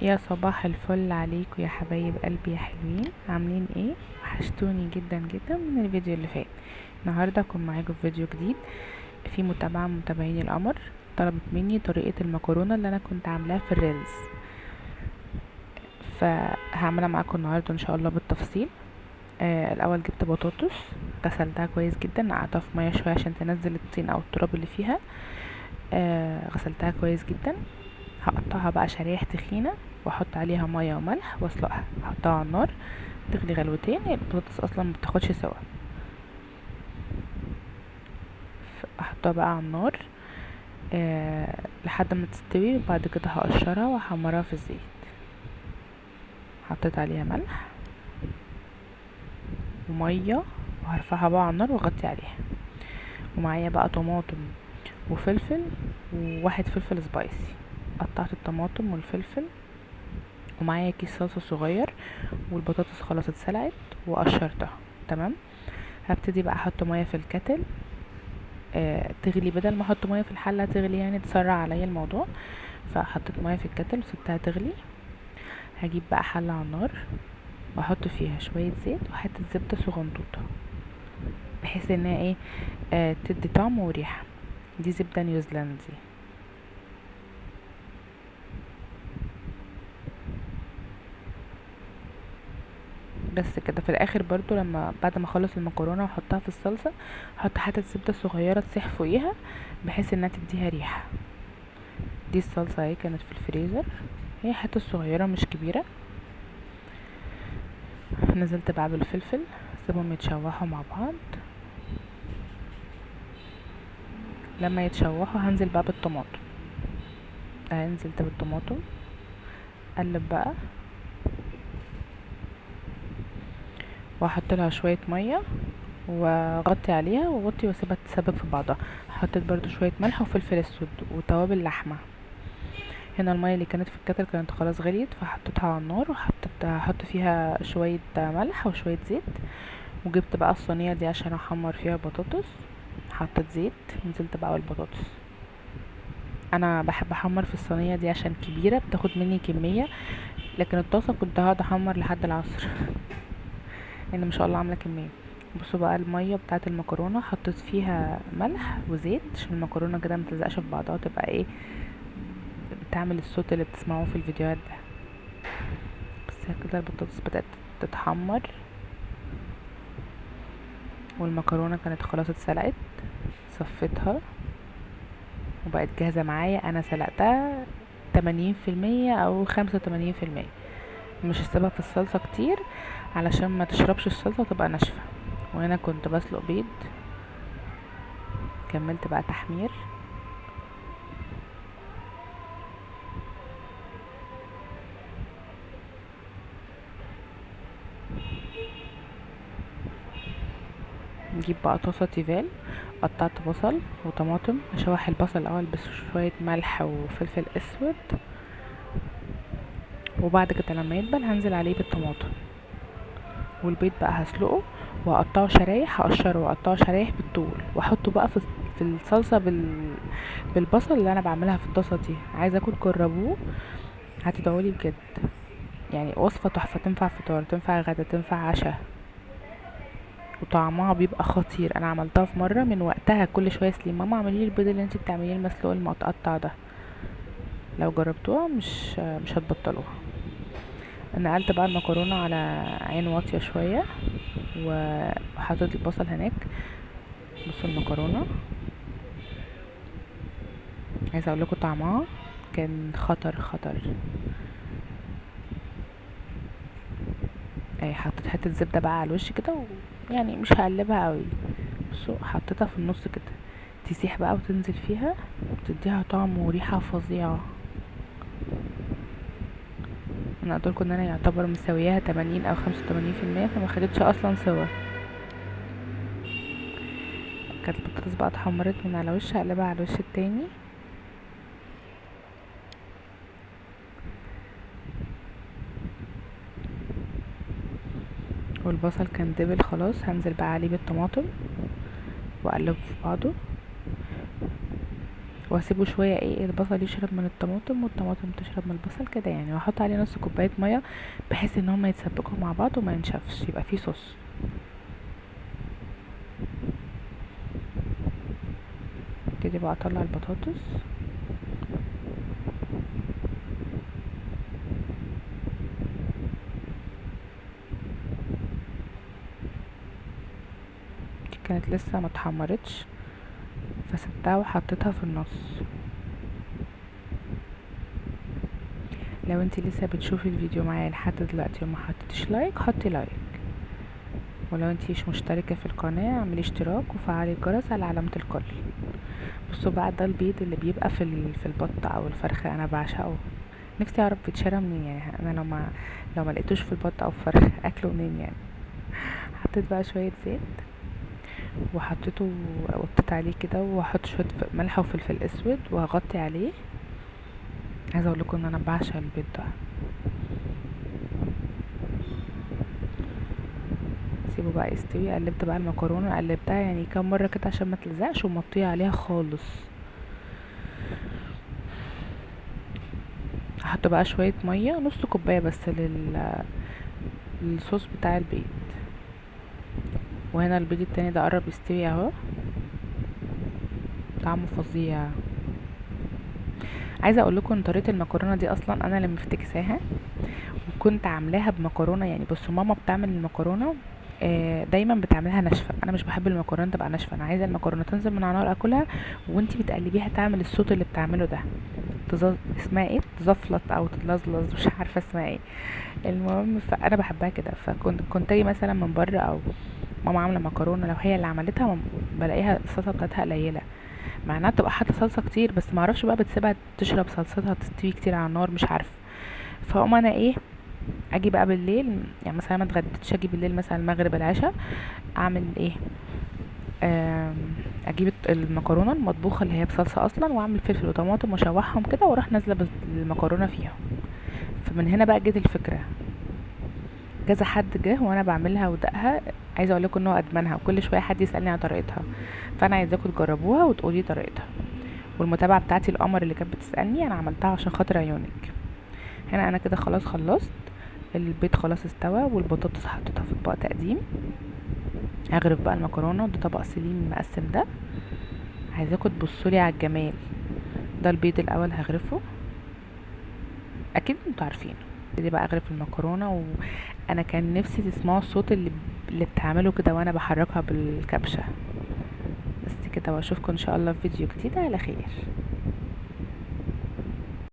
يا صباح الفل عليكم يا حبايب قلبي يا حلوين، عاملين ايه؟ وحشتوني جدا جدا من الفيديو اللي فات. النهارده هكون معاكم في فيديو جديد. في متابعه من متابعين القمر طلبت مني طريقه المكرونه اللي انا كنت عاملاها في الريلز، فهعملها معاكم النهارده ان شاء الله بالتفصيل. الاول جبت بطاطس، غسلتها كويس جدا، نقعتها في ميه شويه عشان تنزل الطين او التراب اللي فيها. غسلتها كويس جدا. هقطعها بقى شرايح تخينه واحط عليها ميه وملح واسلقها، احطها على النار تغلي غلوتين. البطاطس اصلا ما بتاخدش سوا، احطها بقى على النار لحد ما تستوي، وبعد كده هقشرها واحمرها في الزيت. حطيت عليها ملح وميه وهرفعها بقى على النار واغطي عليها. ومعايا بقى طماطم وفلفل وواحد فلفل سبايسي. قطعت الطماطم والفلفل، ومعايا كيس صلصه صغير، والبطاطس خلاص اتسلقت وقشرتها. تمام. هبتدي بقى احط ميه في الكتل تغلي، بدل ما احط ميه في الحله تغلي يعني تسرع عليا الموضوع، فحطيت ميه في الكتل وسبتها تغلي. هجيب بقى حله على النار واحط فيها شويه زيت وحته زبده صغنطوطه، بحيث انها ايه تدي طعم وريحه. دي زبده نيوزيلندي. بس كده. في الاخر برضو لما بعد ما اخلص المكرونه واحطها في الصلصه، احط حته زبده صغيره تسيح فوقيها بحيث انها تديها ريحه. دي الصلصه اهي كانت في الفريزر، هي حته صغيره مش كبيره. نزلت بقى بالفلفل، سيبهم يتشوحوا مع بعض. لما يتشوحوا هنزل بقى بالطماطم. نزلت بالطماطم، قلب بقى واحط لها شويه ميه واغطي عليها واغطي واسيبها تتسبك في بعضها. حطيت برضو شويه ملح وفلفل اسود وتوابل لحمه. هنا الميه اللي كانت في الكتل كانت خلاص غليت، فحطيتها على النار هحط فيها شويه ملح وشويه زيت. وجبت بقى الصينيه دي عشان احمر فيها بطاطس. حطيت زيت، نزلت بقى بالبطاطس. انا بحب احمر في الصينيه دي عشان كبيره بتاخد مني كميه، لكن الطاسه كنت هقعد احمر لحد العصر لان ما شاء الله عامله كميه. بصوا بقى الميه بتاعه المكرونه حطيت فيها ملح وزيت عشان المكرونه كده متلزقش في بعضها، تبقى ايه بتعمل الصوت اللي بتسمعوه في الفيديوهات ده. بس كده البطاطس بدات تتحمر والمكرونه كانت خلاص اتسلقت. صفيتها وبقت جاهزه معايا. انا سلقتها 80% او 85%، مش هسيبها في الصلصة كتير علشان ما تشربش الصلصة وتبقى ناشفة. وهنا كنت بسلق بيض، كملت بقى تحمير. نجيب بقى طاسة تيفال، قطعت بصل وطماطم. اشوح البصل الاول بشوية ملح وفلفل اسود، وبعد كده لما يدبل هنزل عليه بالطماطم. والبيض بقى هسلقه وهقطعه شرايح، هقشره واقطعه شرايح بالطول واحطه بقى في الصلصة بالبصل اللي انا بعملها في الطاسة دي. عايزة اكل جربوه هتدعولي بجد. يعني وصفة تحفة، تنفع فطار، تنفع غدا، تنفع عشاء، وطعمها بيبقى خطير. انا عملتها في مرة، من وقتها كل شوية سليم ماما اعملي لي البيض اللي انتي بتعمليه المسلوق المتقطع ده. لو جربتوها مش هتبطلوها. نقلت بقى المكرونة على عين واطية شوية وحطيت البصل هناك. بصوا المكرونة، عايزة اقول لكم طعمها كان خطر خطر. حطيت حتة زبدة بقى على الوش كده يعني مش هقلبها قوي. بصوا حطيتها في النص كده تسيح بقى وتنزل فيها وتديها طعم وريحة فظيعة. انا قلتلكوا ان انا يعتبر مسوياها 80 او 85%، فما خدتش اصلا سوا. كانت البطاطس بقى اتحمرت من على وش، هقلبها على الوش التاني. والبصل كان دبل خلاص، هنزل بقى عليه بالطماطم واقلبه في بعضه. واسيبه شويه البصل يشرب من الطماطم والطماطم تشرب من البصل كده يعني، واحط عليه نص كوبايه ميه بحيث ان هما يتسبكوا مع بعض وما ينشفش، يبقى فيه صوص. ابتدي بقى اطلع البطاطس. دي كانت لسه ما اتحمرتش فسبتها وحطيتها في النص. لو انتي لسه بتشوفي الفيديو معايا لحد دلوقتي وما حطيتيش لايك، حطي لايك، ولو انتي مش مشتركة في القناة اعملي اشتراك وفعلي الجرس على علامة الكل. بصوا بقى، ده البيض اللي بيبقى في البط او الفرخة، انا بعشقه. نفسي اعرف بيتشرى منين يعني، انا لو ما لقيتوش في البط او الفرخ اكله منين يعني. حطيت بقى شوية زيت وحطيته، وطيت عليه كده، وهحط شوية ملح وفلفل اسود وهغطي عليه. عايزه اقول لكم ان انا بعشق البيض ده. سيبه بقى يستوي. قلبت بقى المكرونه، قلبتها يعني كام مره كده عشان ما تلزقش، ومطيه عليها خالص. هحط بقى شويه ميه، نص كوبايه بس للصوص بتاع البيض. وهنا البيض التاني ده قرب يستوي اهو، طعمه فظيع. عايزه اقول لكم ان طريقه المكرونه دي اصلا انا اللي مفتكساها، وكنت عاملاها بمكرونه. يعني بصوا، ماما بتعمل المكرونه دايما بتعملها ناشفه. انا مش بحب المكرونه تبقى ناشفه، انا عايزه المكرونه تنزل من على النار اكلها وانتي بتقلبيها تعمل الصوت اللي بتعمله ده. اسمها ايه، تزفلط او تلزلز، مش عارفه اسمها ايه. المهم فانا بحبها كده. فكنت اجي مثلا من بره او ماما عامله مكرونه، لو هي اللي عملتها بلاقيها الصلصه بتاعتها قليله، مع انها بتبقى حاطه صلصه كتير، بس معرفش بقى بتسيبها تشرب صلصتها تستوي كتير على النار، مش عارفه. فاقوم انا اجي بقى بالليل، يعني مثلا ما اتغديتش، اجي بالليل مثلا المغرب العشاء اعمل اجيب المكرونه المطبوخه اللي هي بصلصه اصلا، واعمل فلفل وطماطم واشوحهم كده، واروح نازله بالمكرونه فيها. فمن هنا بقى جت الفكره. كذا حد جه وانا بعملها ودقها، عايزه اقول لكم ان هو ادمنها، وكل شويه حد يسالني عن طريقتها. فانا عايزاكم تجربوها وتقولي طريقتها. والمتابعه بتاعتي القمر اللي كانت بتسالني، انا عملتها عشان خاطر عيونك. هنا انا كده خلاص خلصت. البيض خلاص استوى، والبطاطس حطيتها في اطباق تقديم. هغرف بقى المكرونه، ده طبق سليم مقسم ده. عايزاكم تبصولي على الجمال. ده البيض الاول هغرفه، اكيد انتوا عارفينه. ابتدي بقى اغرف المكرونه، وانا كان نفسي تسمعوا الصوت اللي بتعمله كده وانا بحركها بالكبشه. بس كده، واشوفكم ان شاء الله في فيديو جديد على خير.